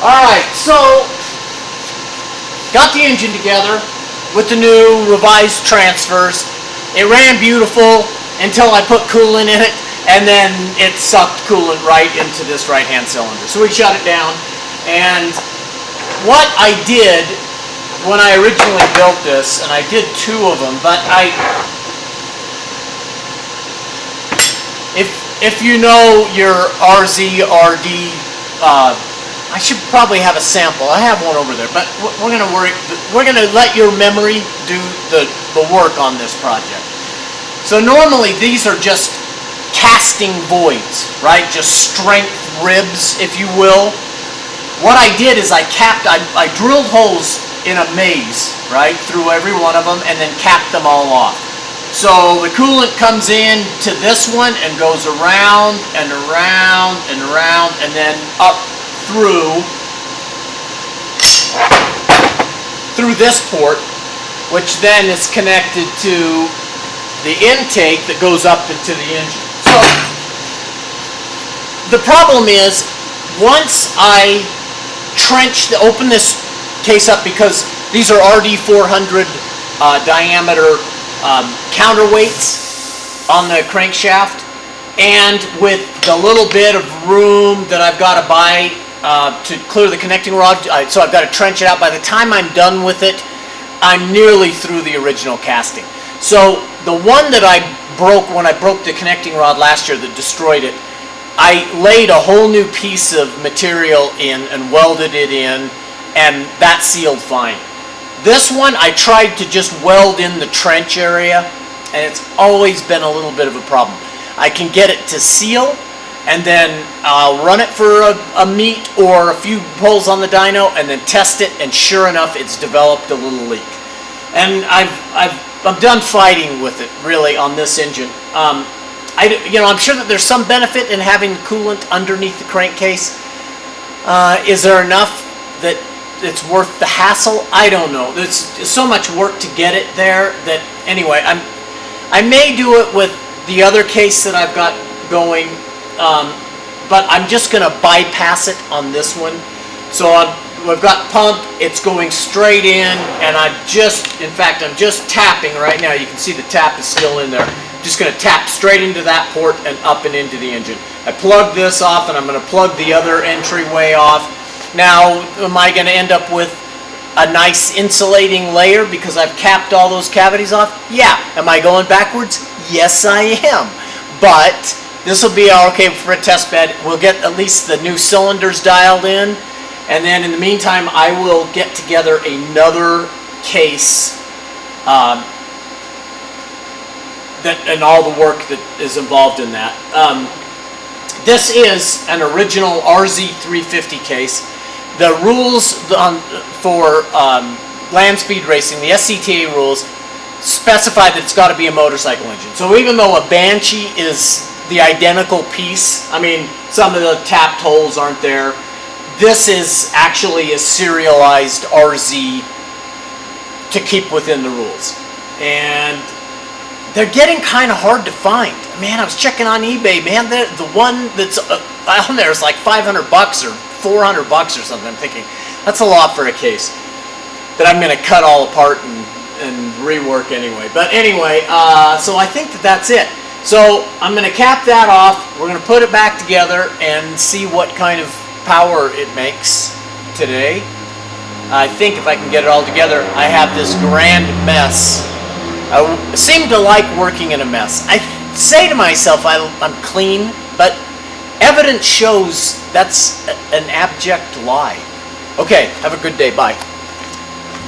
Alright, so got the engine together with the new revised transfers. It ran beautiful until I put coolant in it, and then it sucked coolant right into this right hand cylinder. So we shut it down, and what I did when I originally built this, and I did two of them, but if you know your RZ-RD, I should probably have a sample. I have one over there, but we're gonna let your memory do the work on this project. So normally these are just casting voids, right? Just strength ribs, if you will. What I did is I drilled holes in a maze, right, through every one of them, and then capped them all off. So the coolant comes in to this one and goes around and around and around, and then up through this port, which then is connected to the intake that goes up into the engine. So the problem is, once I open this case up, because these are RD 400 diameter counterweights on the crankshaft, and with the little bit of room that I've got to buy to clear the connecting rod, so I've got to trench it out. By the time I'm done with it, I'm nearly through the original casting. So the one that I broke when I broke the connecting rod last year that destroyed it, I laid a whole new piece of material in and welded it in, and that sealed fine. This one I tried to just weld in the trench area, and it's always been a little bit of a problem. I can get it to seal, and then I'll run it for a meet or a few pulls on the dyno, and then test it, and sure enough, it's developed a little leak. And I'm done fighting with it, really, on this engine. I'm sure that there's some benefit in having coolant underneath the crankcase. Is there enough that it's worth the hassle? I don't know. There's so much work to get it there that, anyway, I may do it with the other case that I've got going, but I'm just going to bypass it on this one. So I've got pump, it's going straight in, and I'm just tapping right now. You can see the tap is still in there. I'm just going to tap straight into that port and up and into the engine. I plug this off, and I'm going to plug the other entryway off. Now, am I going to end up with a nice insulating layer because I've capped all those cavities off? Yeah. Am I going backwards? Yes, I am. But this will be okay for a test bed. We'll get at least the new cylinders dialed in, and then in the meantime, I will get together another case and all the work that is involved in that. This is an original RZ350 case. The rules for land speed racing, the SCTA rules, specify that it's got to be a motorcycle engine. So even though a Banshee is the identical piece, I mean, some of the tapped holes aren't there, this is actually a serialized RZ to keep within the rules. And they're getting kind of hard to find. Man, I was checking on eBay, man, the one that's on there is like $500 or $400 or something. I'm thinking, that's a lot for a case that I'm going to cut all apart and rework anyway. But anyway, so I think that's it. So I'm going to cap that off. We're going to put it back together and see what kind of power it makes today. I think if I can get it all together, I have this grand mess. I seem to like working in a mess. I say to myself I'm clean, but evidence shows that's an abject lie. Okay, have a good day. Bye.